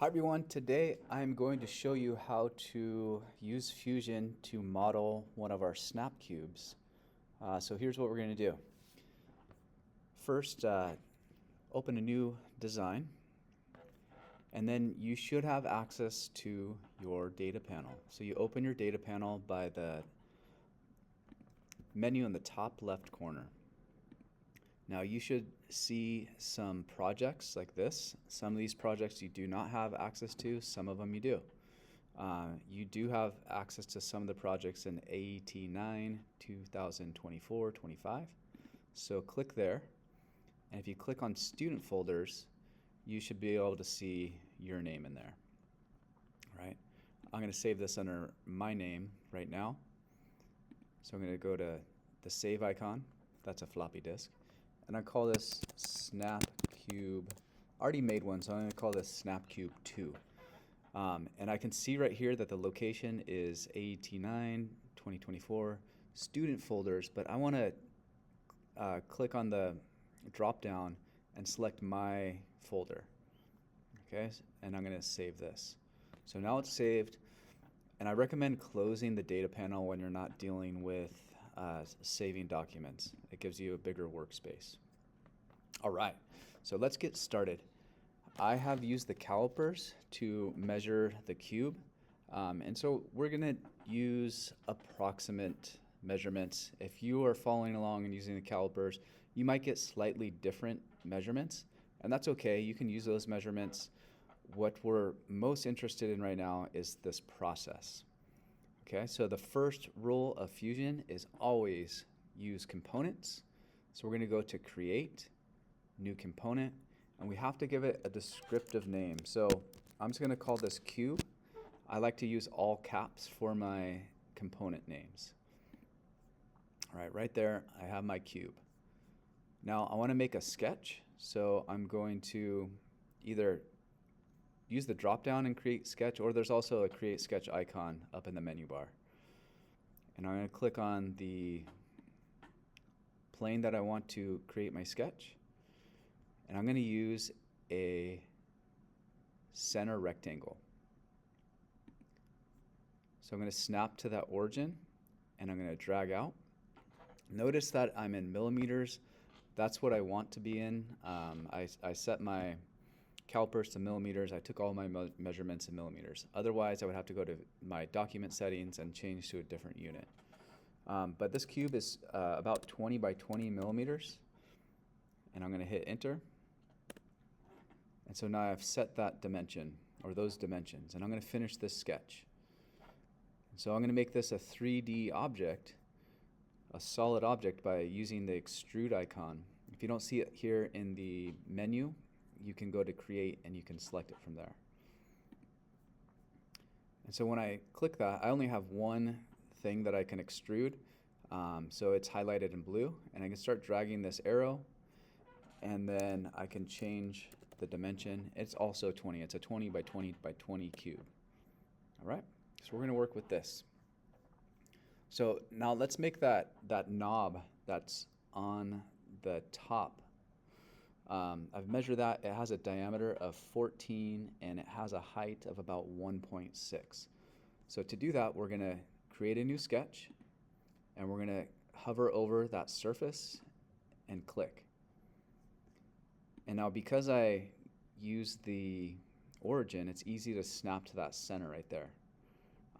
Hi everyone, today I'm going to show you how to use Fusion to model one of our snap cubes. So here's what we're going to do. First, open a new design, and then you should have access to your data panel. So you open your data panel by the menu in the top left corner. Now you should see some projects like this. Some of these projects you do not have access to, some of them you do. You do have access to some of the projects in AET 9, 2024-25. So click there, and if you click on student folders, you should be able to see your name in there. All right. I'm going to save this under my name right now. So I'm going to go to the save icon. That's a floppy disk. And I call this Snap Cube. I already made one, so I'm going to call this Snap Cube 2. And I can see right here that the location is AET 9, 2024, student folders, but I want to click on the drop down and select my folder. Okay, and I'm going to save this. So now it's saved, and I recommend closing the data panel when you're not dealing with saving documents. It gives you a bigger workspace. All right, so let's get started. I have used the calipers to measure the cube, and so we're going to use approximate measurements. If you are following along and using the calipers, you might get slightly different measurements, and that's okay. You can use those measurements. What we're most interested in right now is this process. Okay, so the first rule of Fusion is always use components. So we're going to go to Create, New Component, and we have to give it a descriptive name. So I'm just going to call this Cube. I like to use all caps for my component names. All right, right there, I have my cube. Now I want to make a sketch, so I'm going to either use the drop down and create sketch, or there's also a create sketch icon up in the menu bar. And I'm going to click on the plane that I want to create my sketch, and I'm going to use a center rectangle. So I'm going to snap to that origin, and I'm going to drag out. Notice that I'm in millimeters. That's what I want to be in. I set my calipers to millimeters. I took all my measurements in millimeters. Otherwise, I would have to go to my document settings and change to a different unit. But this cube is about 20 by 20 millimeters, and I'm going to hit enter. And so now I've set that dimension, or those dimensions, and I'm going to finish this sketch. And so I'm going to make this a 3D object, a solid object, by using the extrude icon. If you don't see it here in the menu, you can go to create and you can select it from there. And so when I click that, I only have one thing that I can extrude. So it's highlighted in blue, and I can start dragging this arrow, and then I can change the dimension. It's also 20. It's a 20 by 20 by 20 cube. All right, so we're going to work with this. So now let's make that knob that's on the top. I've measured that. It has a diameter of 14, and it has a height of about 1.6. So to do that, we're going to create a new sketch, and we're going to hover over that surface and click. And now because I use the origin, it's easy to snap to that center right there.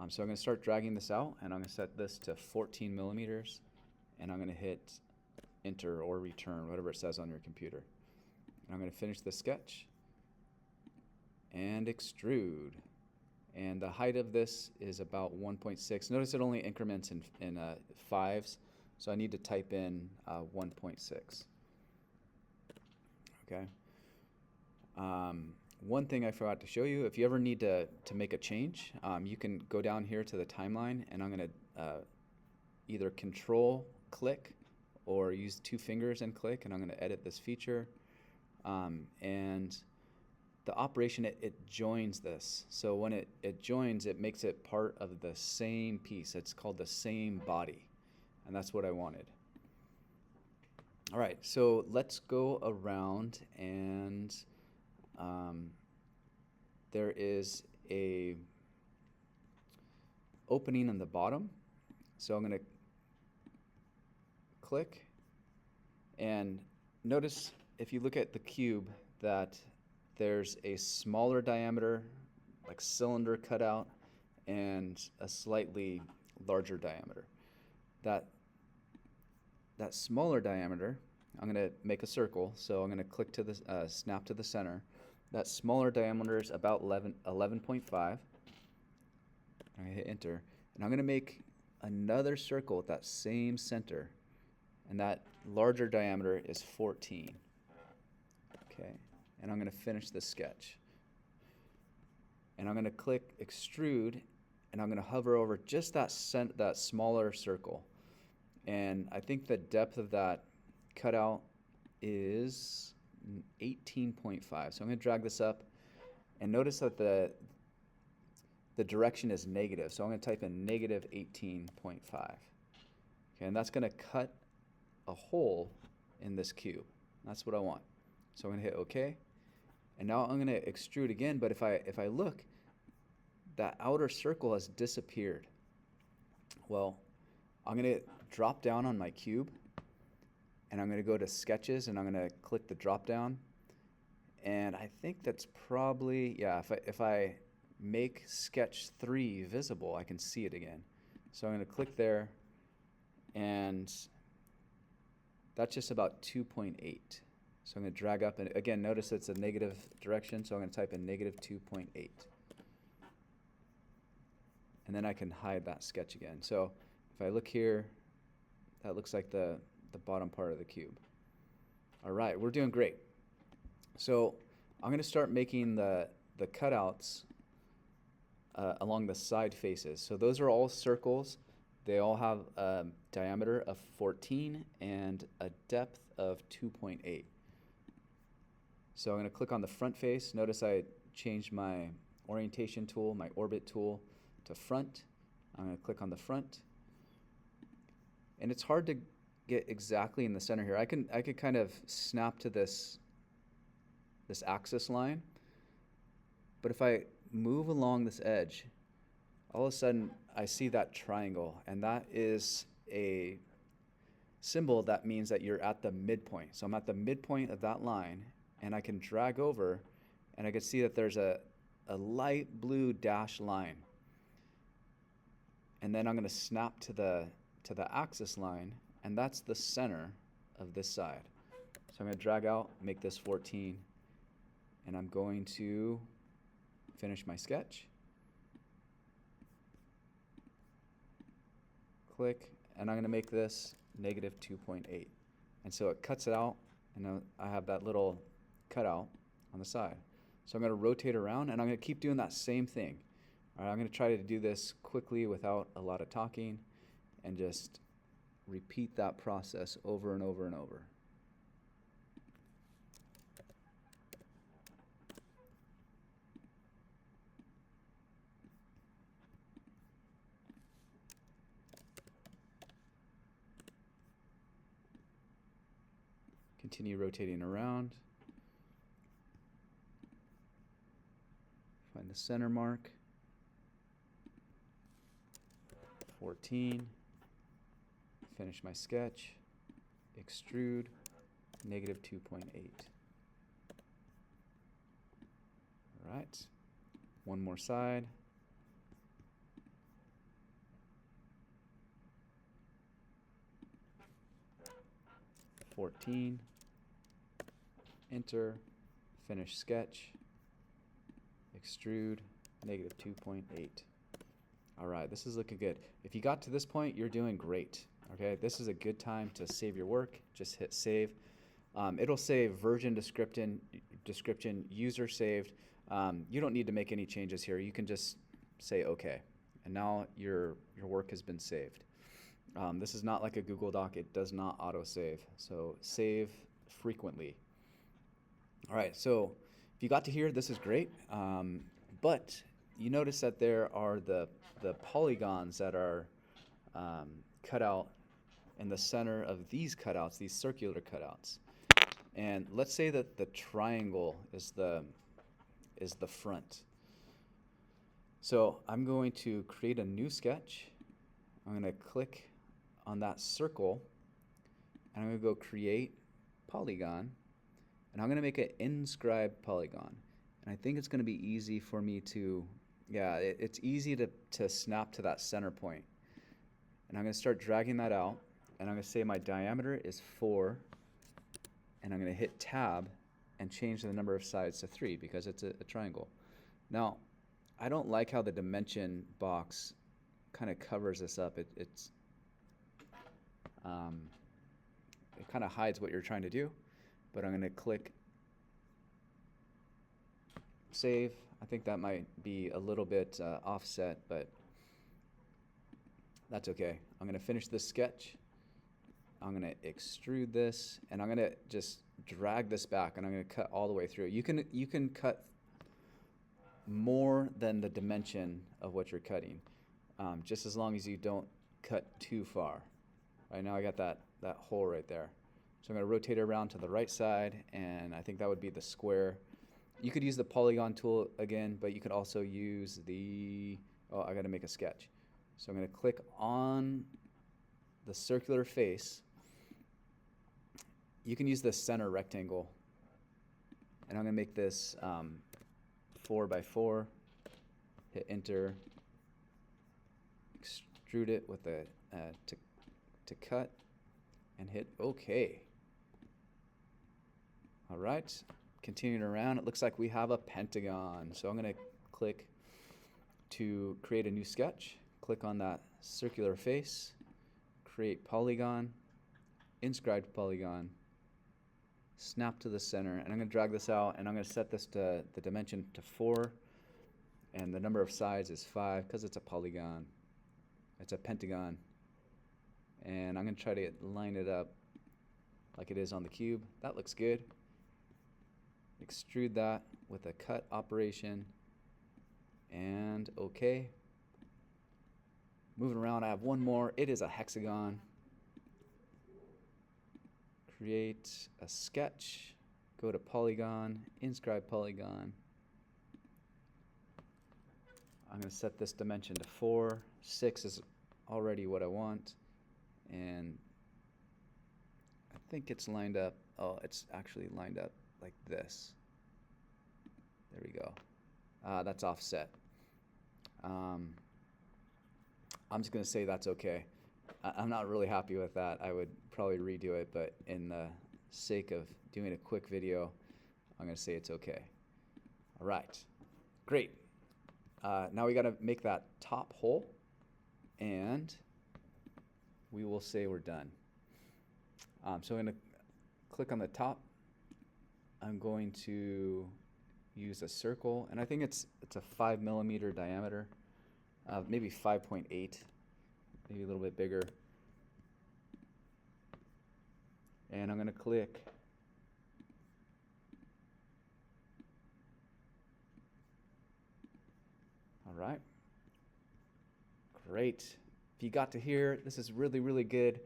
So I'm going to start dragging this out, and I'm going to set this to 14 millimeters, and I'm going to hit enter or return, whatever it says on your computer. And I'm going to finish the sketch and extrude. And the height of this is about 1.6. Notice it only increments in fives, so I need to type in 1.6. Okay. One thing I forgot to show you, if you ever need to make a change, you can go down here to the timeline, and I'm going to either control click or use two fingers and click, and I'm going to edit this feature. And the operation, it joins this. So when it joins, it makes it part of the same piece. It's called the same body, and that's what I wanted. All right, so let's go around and there is a opening in the bottom. So I'm going to click, and notice if you look at the cube that there's a smaller diameter, like cylinder cutout, and a slightly larger diameter. That smaller diameter, I'm going to make a circle, so I'm going to click to the snap to the center. That smaller diameter is about 11.5. I'm going to hit enter, and I'm going to make another circle with that same center, and that larger diameter is 14. Okay, and I'm going to finish this sketch. And I'm going to click extrude, and I'm going to hover over just that smaller circle. And I think the depth of that cutout is 18.5. So I'm going to drag this up, and notice that the direction is negative. So I'm going to type in negative 18.5. Okay, and that's going to cut a hole in this cube. That's what I want. So I'm going to hit OK. And now I'm going to extrude again, but if I look, that outer circle has disappeared. Well, I'm going to drop down on my cube, and I'm going to go to sketches, and I'm going to click the drop down. And I think that's probably, yeah, if I make sketch 3 visible, I can see it again. So I'm going to click there, and that's just about 2.8. So I'm going to drag up, and again, notice it's a negative direction, so I'm going to type in negative 2.8. And then I can hide that sketch again. So if I look here, that looks like the bottom part of the cube. All right, we're doing great. So I'm going to start making the cutouts along the side faces. So those are all circles. They all have a diameter of 14 and a depth of 2.8. So I'm going to click on the front face. Notice I changed my orientation tool, my orbit tool, to front. I'm going to click on the front. And it's hard to get exactly in the center here. I could kind of snap to this axis line. But if I move along this edge, all of a sudden I see that triangle, and that is a symbol that means that you're at the midpoint. So I'm at the midpoint of that line, and I can drag over, and I can see that there's a light blue dashed line. And then I'm going to snap to the axis line, and that's the center of this side. So I'm going to drag out, make this 14, and I'm going to finish my sketch. Click, and I'm going to make this negative 2.8. And so it cuts it out, and I have that little cutout on the side. So I'm going to rotate around, and I'm going to keep doing that same thing. All right, I'm going to try to do this quickly without a lot of talking, and just repeat that process over and over and over. Continue rotating around. Find the center mark. 14. Finish my sketch. Extrude. Negative 2.8. All right. One more side. $14. Enter. Finish sketch. Extrude. Negative 2.8. All right, this is looking good. If you got to this point, you're doing great. Okay, this is a good time to save your work. Just hit save. It'll say version description, user saved. You don't need to make any changes here. You can just say OK, and now your work has been saved. This is not like a Google Doc. It does not auto-save, so save frequently. All right, so if you got to here, this is great, but you notice that there are the polygons that are cut out in the center of these cutouts, these circular cutouts. And let's say that the triangle is the front. So I'm going to create a new sketch. I'm going to click on that circle, and I'm going to go create polygon, and I'm going to make an inscribed polygon. And I think it's going to be easy for me to, it's easy to snap to that center point. And I'm going to start dragging that out, and I'm going to say my diameter is 4, and I'm going to hit tab and change the number of sides to 3 because it's a triangle. Now, I don't like how the dimension box kind of covers this up. It kind of hides what you're trying to do, but I'm going to click save. I think that might be a little bit offset, but that's okay. I'm going to finish this sketch. I'm going to extrude this, and I'm going to just drag this back, and I'm going to cut all the way through. You can cut more than the dimension of what you're cutting, just as long as you don't cut too far. Right now I got that hole right there. So I'm going to rotate it around to the right side, and I think that would be the square. You could use the polygon tool again, but you could also use I got to make a sketch. So I'm going to click on the circular face. You can use the center rectangle, and I'm going to make this 4 by 4, hit enter, extrude it with the to cut, and hit OK. All right, continuing around, it looks like we have a pentagon. So I'm going to click to create a new sketch. Click on that circular face, create polygon, inscribed polygon, snap to the center, and I'm going to drag this out, and I'm going to set this to the dimension to 4, and the number of sides is 5 because it's a polygon. It's a pentagon, and I'm going to try to line it up like it is on the cube. That looks good. Extrude that with a cut operation, and OK. Moving around, I have one more. It is a hexagon. Create a sketch, go to polygon, inscribe polygon. I'm going to set this dimension to 4. 6 is already what I want, and I think it's lined up. Oh, it's actually lined up like this. There we go. That's offset. I'm just going to say that's okay. I'm not really happy with that. I would probably redo it, but in the sake of doing a quick video, I'm going to say it's okay. All right, great. Now we got to make that top hole, and we will say we're done. So I'm going to click on the top. I'm going to use a circle, and I think it's a 5 millimeter diameter, maybe 5.8, maybe a little bit bigger. And I'm going to click all right, great. If you got to here, this is really, really good.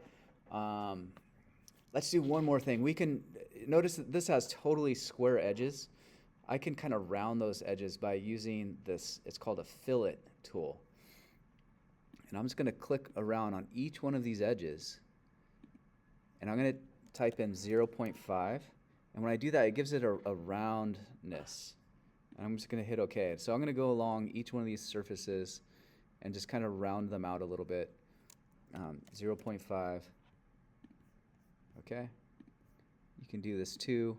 Let's do one more thing. We can notice that this has totally square edges. I can kind of round those edges by using this. It's called a fillet tool. And I'm just going to click around on each one of these edges, and I'm going to type in 0.5. And when I do that, it gives it a roundness. And I'm just going to hit OK. So I'm going to go along each one of these surfaces and just kind of round them out a little bit. 0.5. Okay. You can do this too.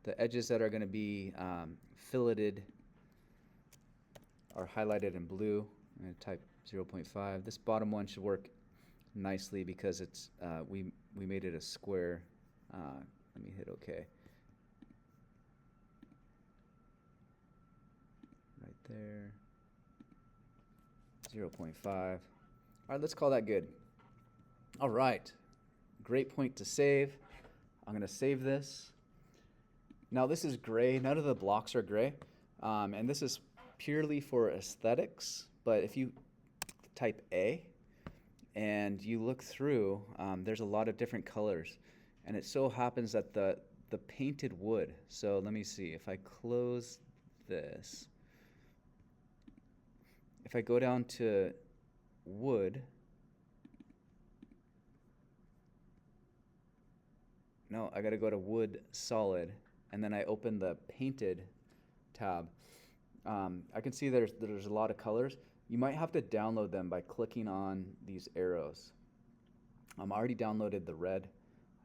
The edges that are going to be filleted are highlighted in blue. I'm going to type 0.5. This bottom one should work nicely because it's we made it a square. Let me hit OK. Right there. 0.5. All right, let's call that good. All right, great point to save. I'm going to save this. Now this is gray. None of the blocks are gray, and this is purely for aesthetics. But if you type A, and you look through, there's a lot of different colors. And it so happens that the painted wood, so let me see, if I close this, if I go down to wood, no, I gotta go to wood solid, and then I open the painted tab. I can see there's a lot of colors. You might have to download them by clicking on these arrows. I already downloaded the red,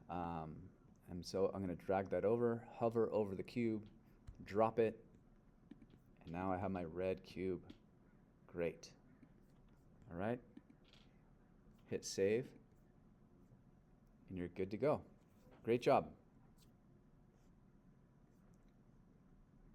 and so I'm going to drag that over, hover over the cube, drop it, and now I have my red cube. Great. All right. Hit save, and you're good to go. Great job.